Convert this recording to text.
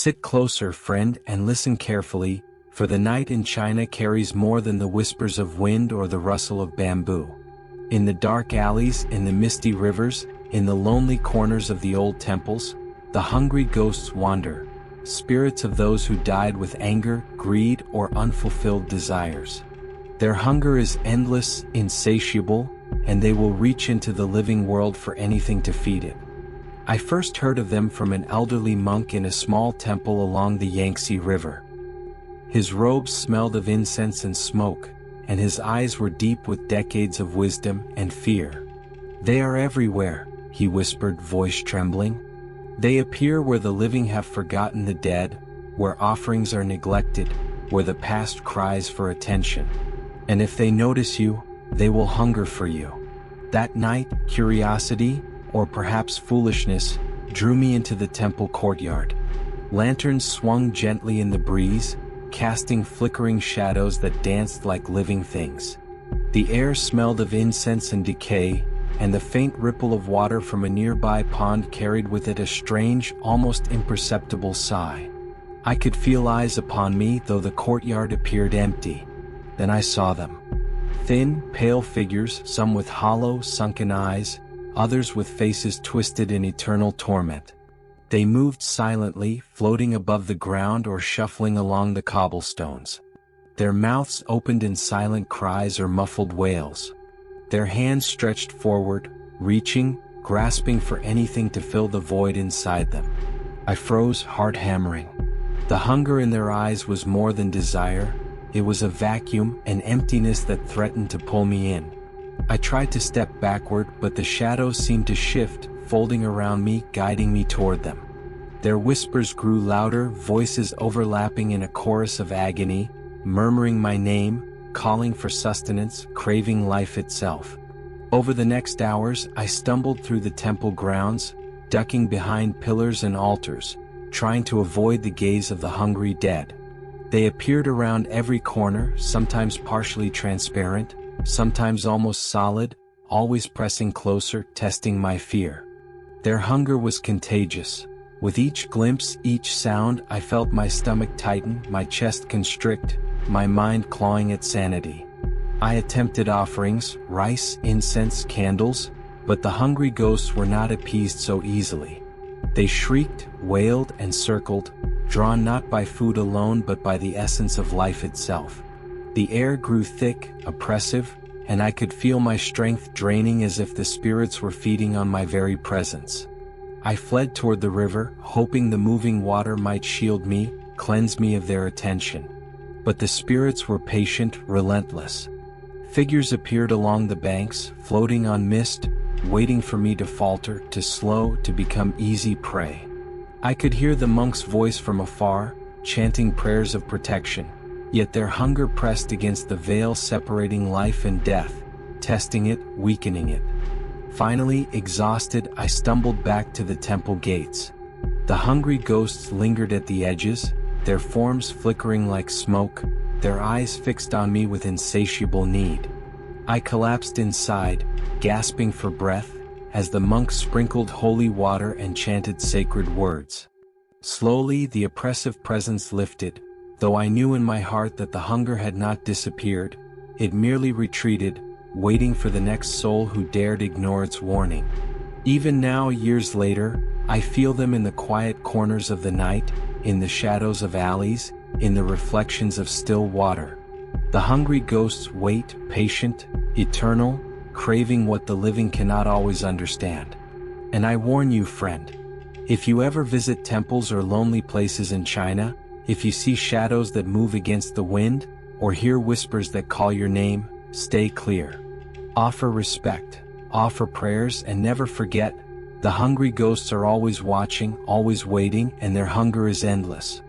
Sit closer, friend, and listen carefully, for the night in China carries more than the whispers of wind or the rustle of bamboo. In the dark alleys, in the misty rivers, in the lonely corners of the old temples, the hungry ghosts wander, spirits of those who died with anger, greed, or unfulfilled desires. Their hunger is endless, insatiable, and they will reach into the living world for anything to feed it. I first heard of them from an elderly monk in a small temple along the Yangtze River. His robes smelled of incense and smoke, and his eyes were deep with decades of wisdom and fear. "They are everywhere," he whispered, voice trembling. "They appear where the living have forgotten the dead, where offerings are neglected, where the past cries for attention. And if they notice you, they will hunger for you." That night, curiosity, or perhaps foolishness, drew me into the temple courtyard. Lanterns swung gently in the breeze, casting flickering shadows that danced like living things. The air smelled of incense and decay, and the faint ripple of water from a nearby pond carried with it a strange, almost imperceptible sigh. I could feel eyes upon me, though the courtyard appeared empty. Then I saw them. Thin, pale figures, some with hollow, sunken eyes, others with faces twisted in eternal torment. They moved silently, floating above the ground or shuffling along the cobblestones. Their mouths opened in silent cries or muffled wails. Their hands stretched forward, reaching, grasping for anything to fill the void inside them. I froze, heart hammering. The hunger in their eyes was more than desire. It was a vacuum, an emptiness that threatened to pull me in. I tried to step backward, but the shadows seemed to shift, folding around me, guiding me toward them. Their whispers grew louder, voices overlapping in a chorus of agony, murmuring my name, calling for sustenance, craving life itself. Over the next hours, I stumbled through the temple grounds, ducking behind pillars and altars, trying to avoid the gaze of the hungry dead. They appeared around every corner, sometimes partially transparent, sometimes almost solid, always pressing closer, testing my fear. Their hunger was contagious. With each glimpse, each sound, I felt my stomach tighten, my chest constrict, my mind clawing at sanity. I attempted offerings, rice, incense, candles, but the hungry ghosts were not appeased so easily. They shrieked, wailed, and circled, drawn not by food alone but by the essence of life itself. The air grew thick, oppressive, and I could feel my strength draining as if the spirits were feeding on my very presence. I fled toward the river, hoping the moving water might shield me, cleanse me of their attention. But the spirits were patient, relentless. Figures appeared along the banks, floating on mist, waiting for me to falter, to slow, to become easy prey. I could hear the monk's voice from afar, chanting prayers of protection, yet their hunger pressed against the veil separating life and death, testing it, weakening it. Finally, exhausted, I stumbled back to the temple gates. The hungry ghosts lingered at the edges, their forms flickering like smoke, their eyes fixed on me with insatiable need. I collapsed inside, gasping for breath, as the monks sprinkled holy water and chanted sacred words. Slowly, the oppressive presence lifted, though I knew in my heart that the hunger had not disappeared. It merely retreated, waiting for the next soul who dared ignore its warning. Even now, years later, I feel them in the quiet corners of the night, in the shadows of alleys, in the reflections of still water. The hungry ghosts wait, patient, eternal, craving what the living cannot always understand. And I warn you, friend, if you ever visit temples or lonely places in China, if you see shadows that move against the wind, or hear whispers that call your name, stay clear. Offer respect, offer prayers, and never forget, the hungry ghosts are always watching, always waiting, and their hunger is endless.